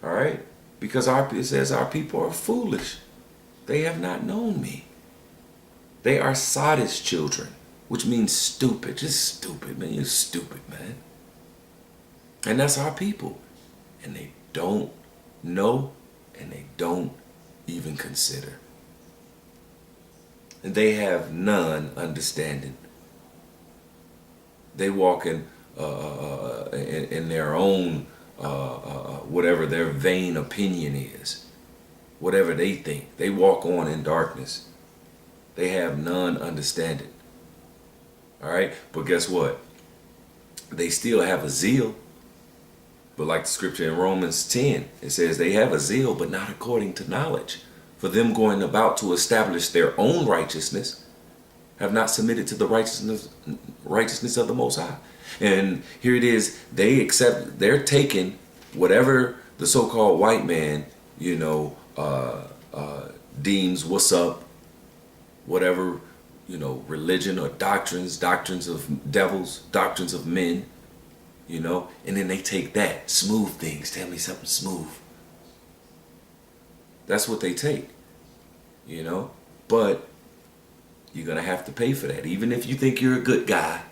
All right? Because it says our people are foolish. They have not known me. They are Sodis children, which means stupid. Just stupid, man. You're stupid, man. And that's our people. And they don't know, and they don't even consider. And they have none understanding. They walk in their own, whatever their vain opinion is. Whatever they think. They walk on in darkness. They have none understanding. All right? But guess what? They still have a zeal. But like the scripture in Romans 10, it says they have a zeal, but not according to knowledge. For them going about to establish their own righteousness, have not submitted to the righteousness of the Most High. And here it is, they're taking whatever the so-called white man, deems what's up, whatever, religion or doctrines of devils, doctrines of men, and then they take that, smooth things, tell me something smooth. That's what they take, but you're going to have to pay for that. Even if you think you're a good guy,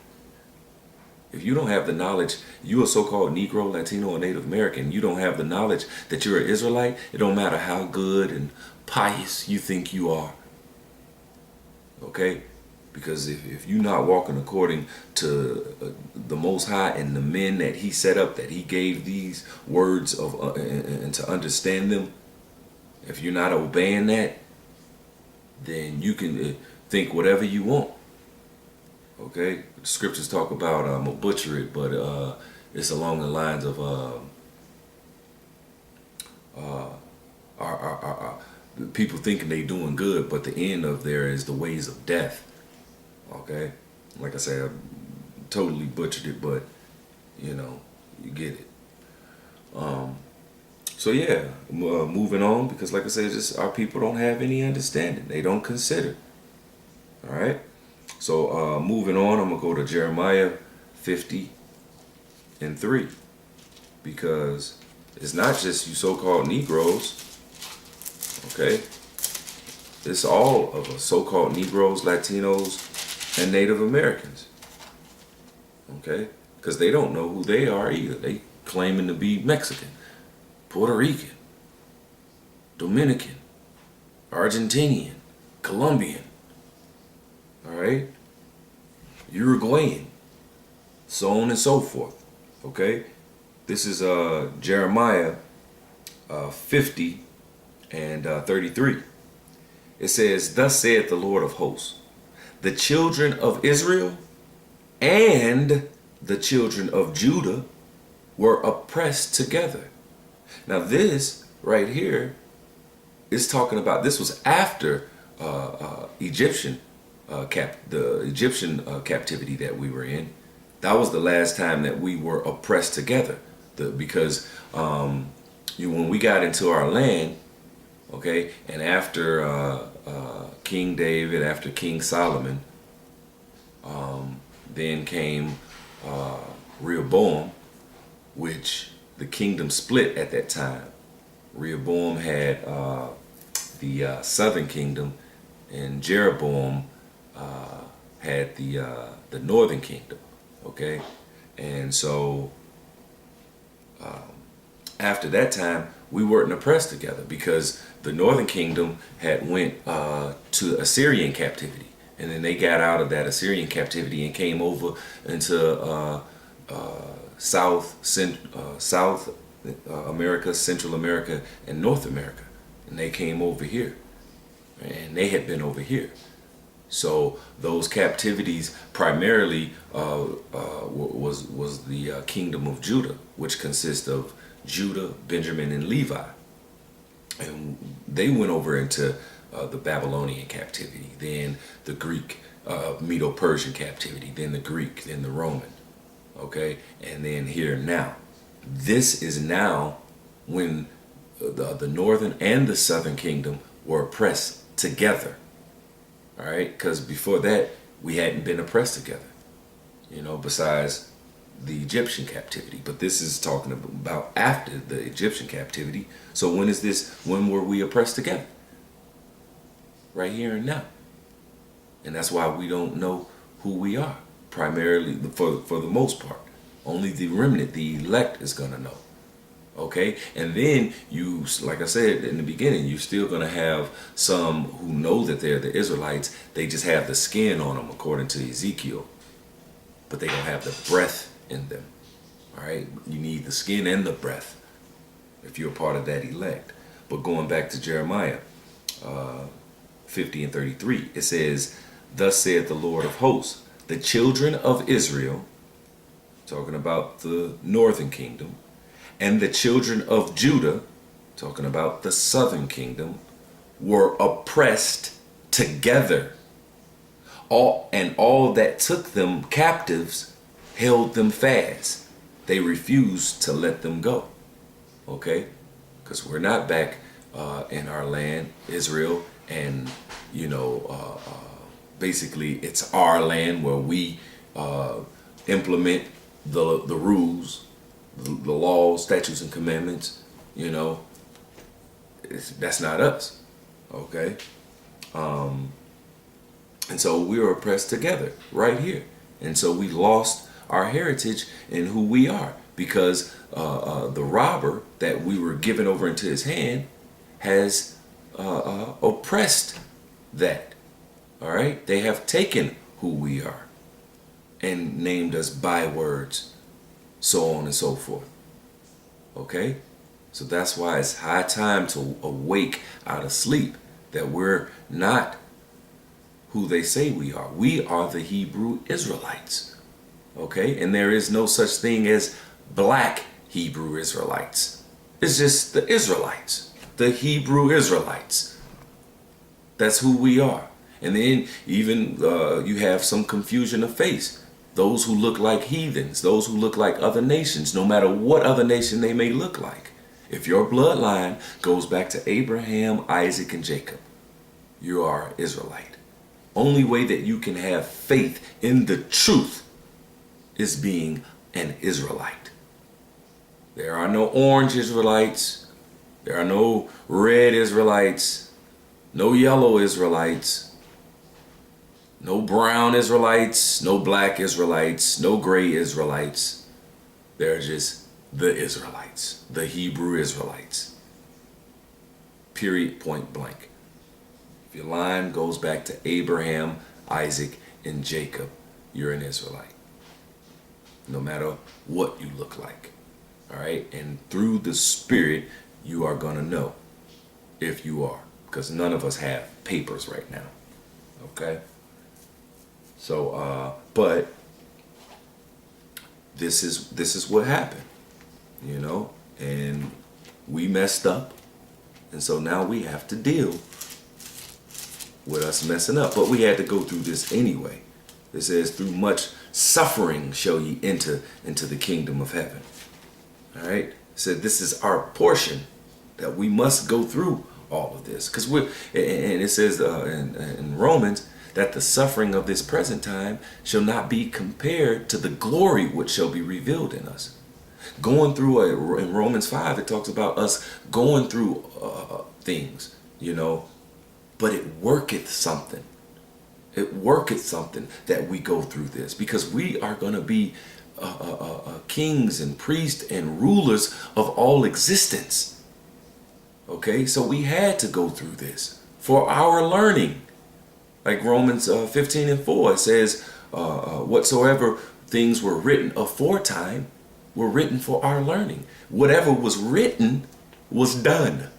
if you don't have the knowledge, you a so-called Negro, Latino, or Native American, you don't have the knowledge that you're an Israelite, it don't matter how good and pious you think you are. Okay? Because if you're not walking according to the Most High and the men that He set up, that He gave these words of and to understand them, if you're not obeying that, then you can think whatever you want. Okay? The scriptures talk about, I'm going to butcher it, but it's along the lines of people thinking they doing good, but the end of there is the ways of death. Okay, like I said, I totally butchered it, but you get it. So yeah, moving on, because like I said, just our people don't have any understanding. They don't consider. All right. So moving on, I'm gonna go to Jeremiah 50:3, because it's not just you so-called Negroes. Okay, it's all of us, so-called Negroes, Latinos, and Native Americans. Okay? Because they don't know who they are either. They claiming to be Mexican, Puerto Rican, Dominican, Argentinian, Colombian, all right? Uruguayan, so on and so forth. Okay? This is Jeremiah 50:33. It says, "Thus saith the Lord of hosts, the children of Israel and the children of Judah were oppressed together." Now this right here is talking about, this was after the Egyptian captivity that we were in. That was the last time that we were oppressed together, because when we got into our land, okay, and after King David, after King Solomon, then came Rehoboam, which the kingdom split at that time. Rehoboam had the southern kingdom, and Jeroboam had the northern kingdom. Okay, and so after that time, we weren't oppressed together, because the northern kingdom had went to Assyrian captivity, and then they got out of that Assyrian captivity and came over into South America, Central America, and North America, and they came over here, and they had been over here. So those captivities primarily was the kingdom of Judah, which consists of Judah, Benjamin, and Levi. And they went over into the Babylonian captivity, then the Greek, Medo-Persian captivity, then the Greek, then the Roman. Okay, and then here now. This is now when the northern and the southern kingdom were oppressed together. All right, because before that we hadn't been oppressed together. Besides the Egyptian captivity, but this is talking about after the Egyptian captivity. So when is this? When were we oppressed together? Right here and now. And that's why we don't know who we are, primarily for the most part. Only the remnant, the elect, is going to know. Okay? And then you, like I said in the beginning, you're still going to have some who know that they're the Israelites. They just have the skin on them, according to Ezekiel. But they don't have the breath in them. All right? You need the skin and the breath if you're a part of that elect. But going back to Jeremiah 50 and 33, it says, "Thus saith the Lord of hosts, the children of Israel," talking about the northern kingdom, "and the children of Judah," talking about the southern kingdom, "were oppressed together. All that took them captives held them fast. They refused to let them go." Okay? Because we're not back in our land, Israel, and basically it's our land where we implement the rules, the laws, statutes, and commandments. That's not us. Okay? And so we were oppressed together right here. And so we lost our heritage and who we are, because the robber that we were given over into his hand has oppressed that. All right? They have taken who we are and named us bywords, so on and so forth. Okay? So that's why it's high time to awake out of sleep, that we're not who they say we are. We are the Hebrew Israelites. Okay? And there is no such thing as black Hebrew Israelites. It's just the Israelites, the Hebrew Israelites. That's who we are. And then even you have some confusion of face. Those who look like heathens, those who look like other nations, no matter what other nation they may look like. If your bloodline goes back to Abraham, Isaac, and Jacob, you are Israelite. Only way that you can have faith in the truth is being an Israelite. There are no orange Israelites. There are no red Israelites. No yellow Israelites. No brown Israelites. No black Israelites. No gray Israelites. They're just the Israelites. The Hebrew Israelites. Period, point blank. If your line goes back to Abraham, Isaac, and Jacob, you're an Israelite. No matter what you look like. All right? And through the Spirit, you are going to know if you are. Because none of us have papers right now. Okay? So, but this is what happened. And we messed up. And so now we have to deal with us messing up. But we had to go through this anyway. It says, "Through much suffering shall ye enter into the kingdom of heaven." All right? It said this is our portion, that we must go through all of this. Because and it says in Romans that the suffering of this present time shall not be compared to the glory which shall be revealed in us. Going through, in Romans 5, it talks about us going through things, but it worketh something. It worketh something that we go through this, because we are going to be kings and priests and rulers of all existence. Okay, so we had to go through this for our learning. Like Romans 15 and 4, it says, whatsoever things were written aforetime were written for our learning. Whatever was written was done.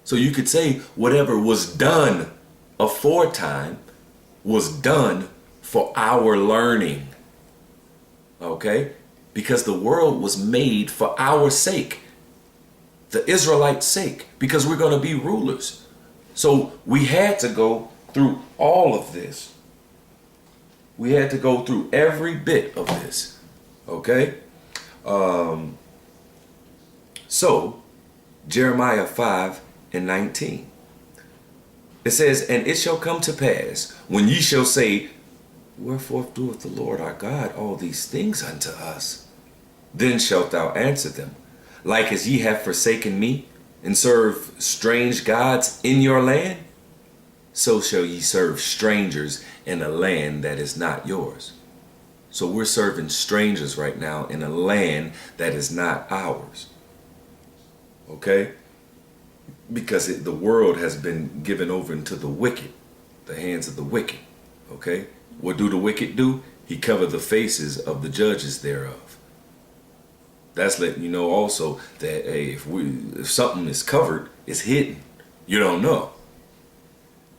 So you could say whatever was done aforetime was done for our learning. Okay? Because the world was made for our sake. The Israelites' sake. Because we're going to be rulers. So we had to go through all of this. We had to go through every bit of this. Okay? So, Jeremiah 5 and 19. It says, "And it shall come to pass, when ye shall say, Wherefore doeth the Lord our God all these things unto us? Then shalt thou answer them, like as ye have forsaken me, and serve strange gods in your land, so shall ye serve strangers in a land that is not yours. So we're serving strangers right now in a land that is not ours. Okay? Because the world has been given over into the wicked, the hands of the wicked. Okay? What do the wicked do? He covered the faces of the judges thereof. That's letting you know also that, hey, if something is covered, it's hidden. You don't know.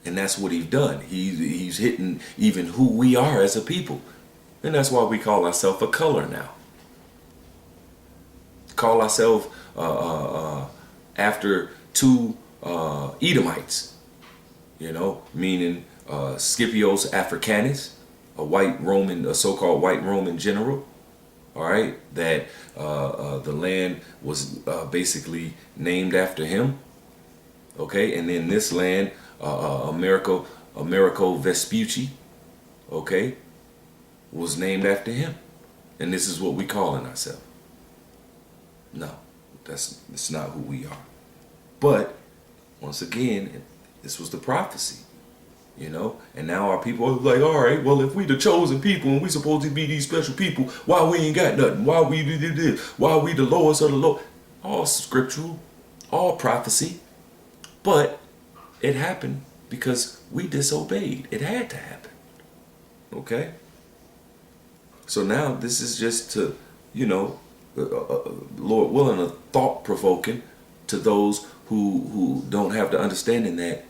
And that's what he's done. He's hidden even who we are as a people. And that's why we call ourselves a color now. Call ourselves after two Edomites, meaning Scipios Africanus, a so-called white Roman general. All right, that the land was basically named after him. Okay, and then this land, Americo Vespucci, okay, was named after him. And this is what we calling ourselves. No, that's not who we are. But once again, this was the prophecy, and now our people are like, all right, well, if we the chosen people and we supposed to be these special people, why we ain't got nothing? Why we did this? Why we the lowest of the low? All scriptural, all prophecy. But it happened because we disobeyed. It had to happen. Okay? So now this is just to, Lord willing, a thought-provoking to those who don't have the understanding that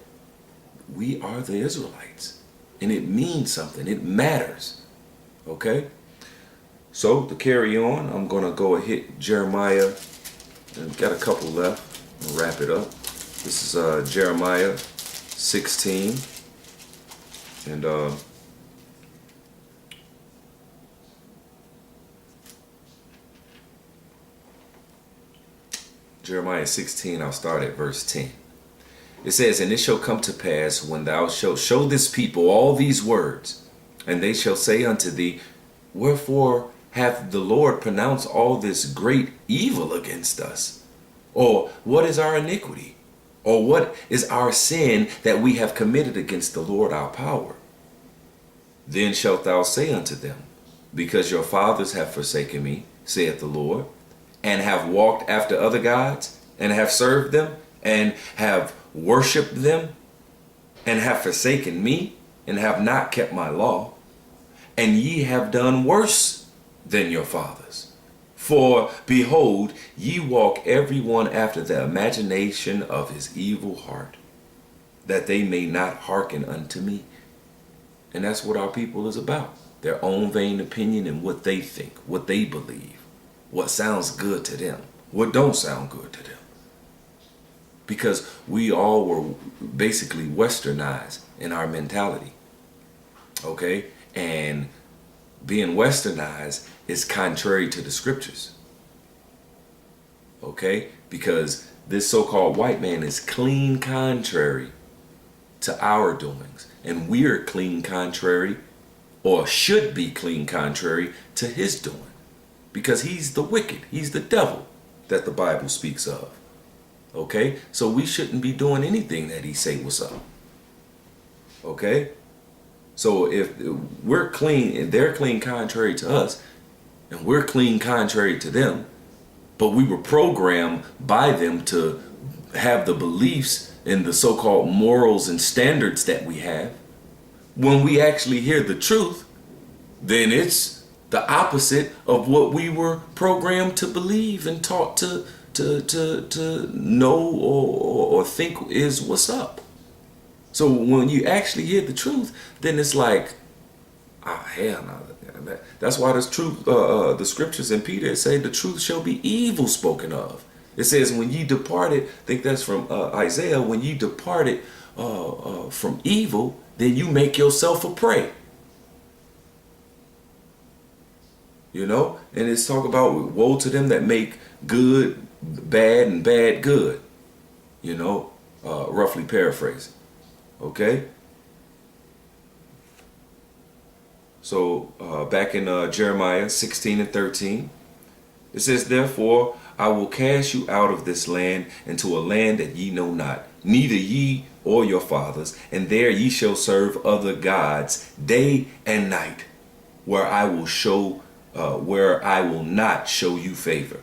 we are the Israelites. And it means something. It matters. Okay? So to carry on, I'm going to go and hit Jeremiah. And got a couple left. I'll wrap it up. This is Jeremiah 16. And Jeremiah 16, I'll start at verse 10. It says, and it shall come to pass when thou shalt show this people all these words, and they shall say unto thee, wherefore hath the Lord pronounced all this great evil against us? Or what is our iniquity? Or what is our sin that we have committed against the Lord our power? Then shalt thou say unto them, because your fathers have forsaken me, saith the Lord, and have walked after other gods, and have served them, and have worshipped them, and have forsaken me, and have not kept my law, and ye have done worse than your fathers. For behold, ye walk every one after the imagination of his evil heart, that they may not hearken unto me. And that's what our people is about. Their own vain opinion and what they think, what they believe, what sounds good to them, what don't sound good to them. Because we all were basically westernized in our mentality. Okay? And being westernized is contrary to the scriptures. Okay? Because this so-called white man is clean contrary to our doings. And we're clean contrary, or should be clean contrary to his doing. Because he's the wicked. He's the devil that the Bible speaks of. Okay? So we shouldn't be doing anything that he say was up. Okay? So if we're clean and they're clean contrary to us, and we're clean contrary to them, but we were programmed by them to have the beliefs and the so-called morals and standards that we have, when we actually hear the truth, then it's the opposite of what we were programmed to believe and taught to know or think is what's up. So when you actually hear the truth, then it's like, hell no. That's why the truth, the scriptures in Peter say the truth shall be evil spoken of. It says when ye departed, I think that's from Isaiah, when ye departed from evil, then you make yourself a prey. And it's talk about woe to them that make good bad and bad good. Roughly paraphrasing. Okay? So back in Jeremiah 16:13, it says, "Therefore I will cast you out of this land into a land that ye know not, neither ye or your fathers, and there ye shall serve other gods day and night, where I will not show you favor."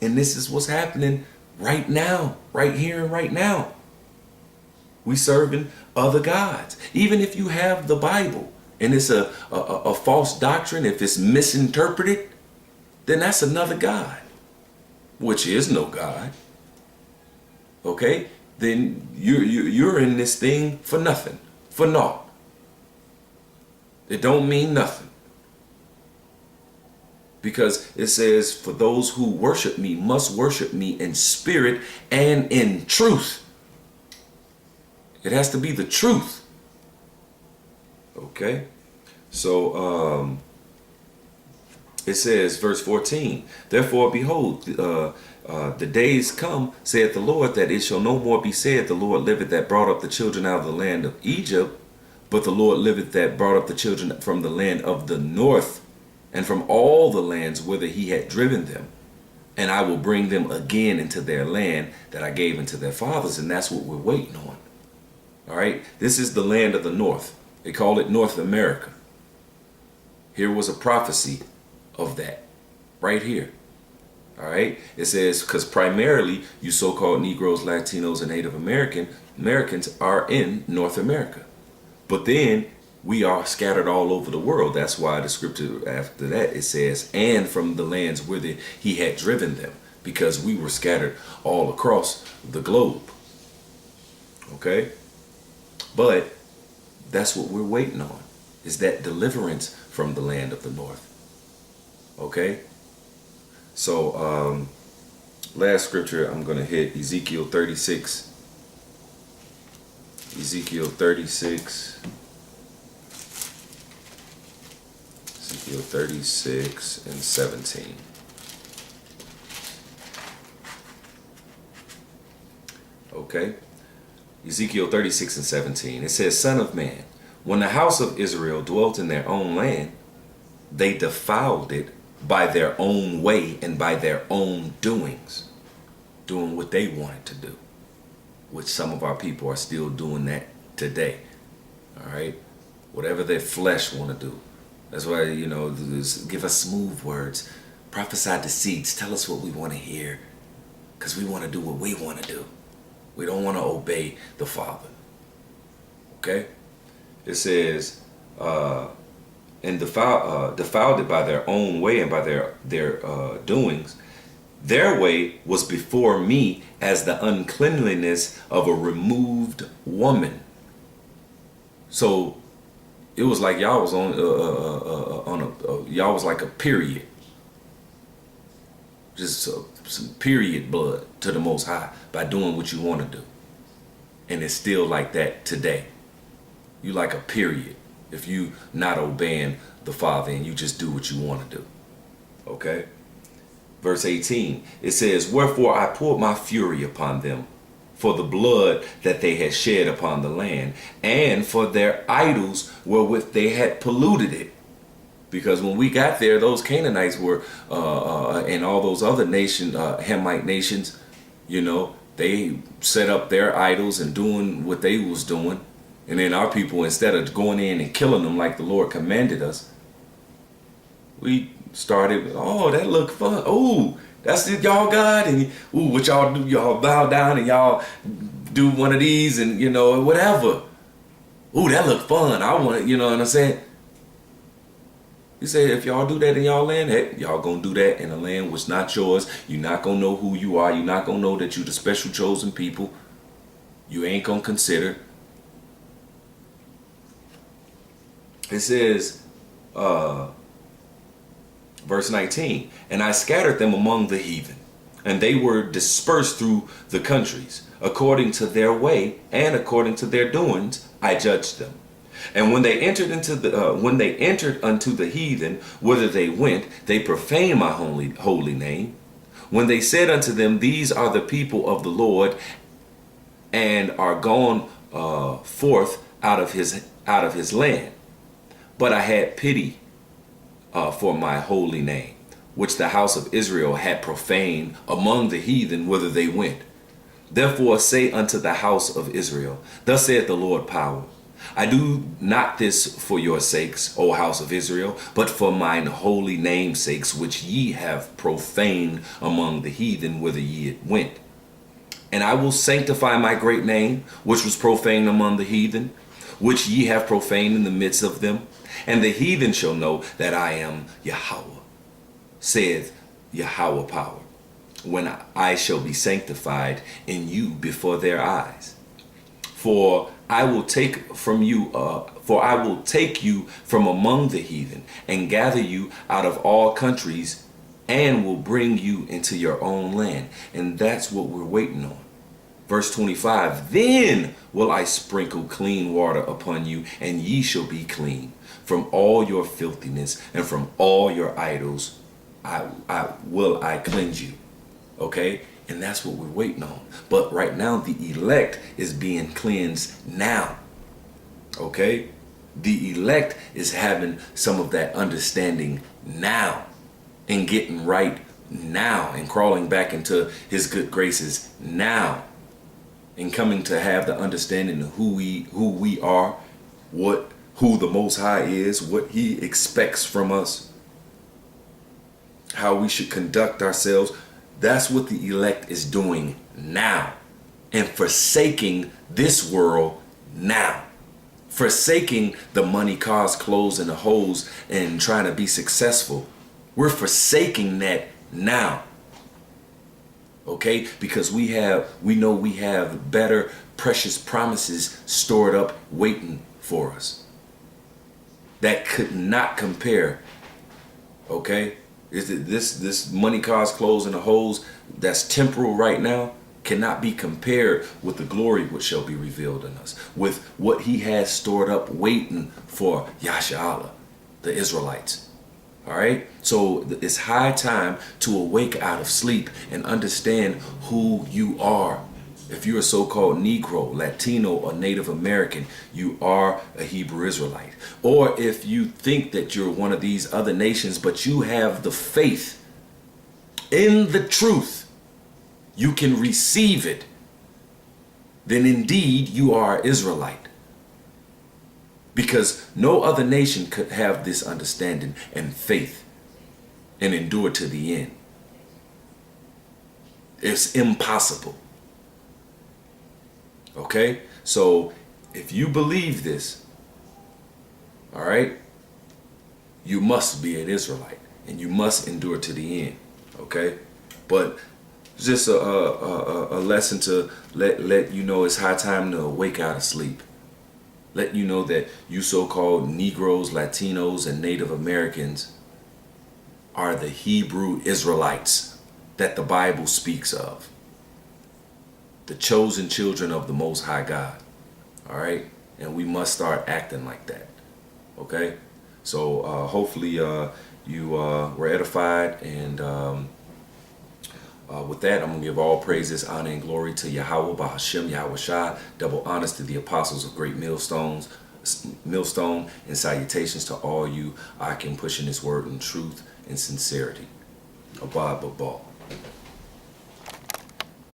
And this is what's happening right now, right here and right now. We serving other gods. Even if you have the Bible and it's a false doctrine, if it's misinterpreted, then that's another God, which is no God. Okay? Then you're in this thing for nothing, for naught. It don't mean nothing. Because it says, "For those who worship me must worship me in spirit and in truth." It has to be the truth. Okay? So it says, verse 14, "Therefore, behold, the days come, saith the Lord, that it shall no more be said, the Lord liveth that brought up the children out of the land of Egypt, but the Lord liveth that brought up the children from the land of the north, and from all the lands whither he had driven them. And I will bring them again into their land that I gave unto their fathers." And that's what we're waiting on. All right? This is the land of the north. They call it North America. Here was a prophecy of that right here. All right? It says, because primarily you so-called Negroes, Latinos, and Native Americans are in North America. But then we are scattered all over the world. That's why the scripture after that, it says, "and from the lands whither he had driven them," because we were scattered all across the globe. Okay? But that's what we're waiting on, is that deliverance from the land of the north. Okay? So last scripture I'm going to hit, Ezekiel 36. Ezekiel 36 and 17. Okay? Ezekiel 36 and 17. It says, "Son of man, when the house of Israel dwelt in their own land, they defiled it by their own way and by their own doings," doing what they wanted to do, which some of our people are still doing that today. All right? Whatever their flesh want to do. That's why, give us smooth words, prophesy deceits, tell us what we want to hear, because we want to do what we want to do. We don't want to obey the Father. Okay? It says, "and defiled it by their own way and by their doings. Their way was before me as the uncleanliness of a removed woman." So it was like y'all was y'all was like a period, just some period blood to the Most High by doing what you want to do, and it's still like that today. You like a period if you not obeying the Father and you just do what you want to do. Okay? Verse 18, it says, "Wherefore I poured my fury upon them for the blood that they had shed upon the land, and for their idols wherewith they had polluted it." Because when we got there, those Canaanites were, and all those other Hamite nations, they set up their idols and doing what they was doing. And then our people, instead of going in and killing them like the Lord commanded us, we started, "Oh, that look fun. Oh, that's y'all God." And what y'all do? Y'all bow down and y'all do one of these and, whatever. "Oh, that look fun. I want it." You know what I'm saying? He said, if y'all do that in y'all land, hey, y'all gonna do that in a land which not yours. You're not gonna know who you are. You're not gonna know that you're the special chosen people. You ain't gonna consider. It says, verse 19, "And I scattered them among the heathen, and they were dispersed through the countries. According to their way and according to their doings, I judged them. And when they entered unto the heathen, whither they went, they profaned my holy name. When they said unto them, These are the people of the Lord, and are gone forth out of his land. But I had pity for my holy name, which the house of Israel had profaned among the heathen whither they went. Therefore say unto the house of Israel, thus saith the Lord power, I do not this for your sakes, O house of Israel, but for mine holy name's sakes, which ye have profaned among the heathen whither ye went. And I will sanctify my great name, which was profaned among the heathen, which ye have profaned in the midst of them. And the heathen shall know that I am Yahweh, saith Yahweh power, when I shall be sanctified in you before their eyes. For I will take you from among the heathen, and gather you out of all countries, and will bring you into your own land. And that's what we're waiting on. Verse 25, then will I sprinkle clean water upon you, and ye shall be clean. From all your filthiness and from all your idols I cleanse you. Okay? And that's what we're waiting on. But right now, the elect is being cleansed now. Okay? The elect is having some of that understanding now, and getting right now, and crawling back into his good graces now, and coming to have the understanding of who we are, who the Most High is, what he expects from us, how we should conduct ourselves. That's what the elect is doing now, and forsaking this world now, forsaking the money, cars, clothes, and the hoes, and trying to be successful. We're forsaking that now. Okay, because we know we have better precious promises stored up waiting for us that could not compare. Okay, is it this money, cars, clothes, and the hoes that's temporal right now cannot be compared with the glory which shall be revealed in us, with what he has stored up waiting for Yasha, the Israelites. All right, so it's high time to awake out of sleep and understand who you are. If you're a so-called Negro, Latino, or Native American, you are a Hebrew Israelite. Or if you think that you're one of these other nations, but you have the faith in the truth, you can receive it, then indeed you are Israelite. Because no other nation could have this understanding and faith and endure to the end. It's impossible. Okay? So if you believe this, all right, you must be an Israelite, and you must endure to the end. Okay? But just a lesson to let you know it's high time to wake out of sleep. Let you know that you so-called Negroes, Latinos, and Native Americans are the Hebrew Israelites that the Bible speaks of. The chosen children of the Most High God. All right? And we must start acting like that. Okay? So hopefully you were edified, and with that, I'm going to give all praises, honor, and glory to Yahweh, Bahashem, Yahweh Shai. Double honors to the apostles of Great Millstone, and salutations to all you I can push in this word in truth and sincerity. Abad Babal.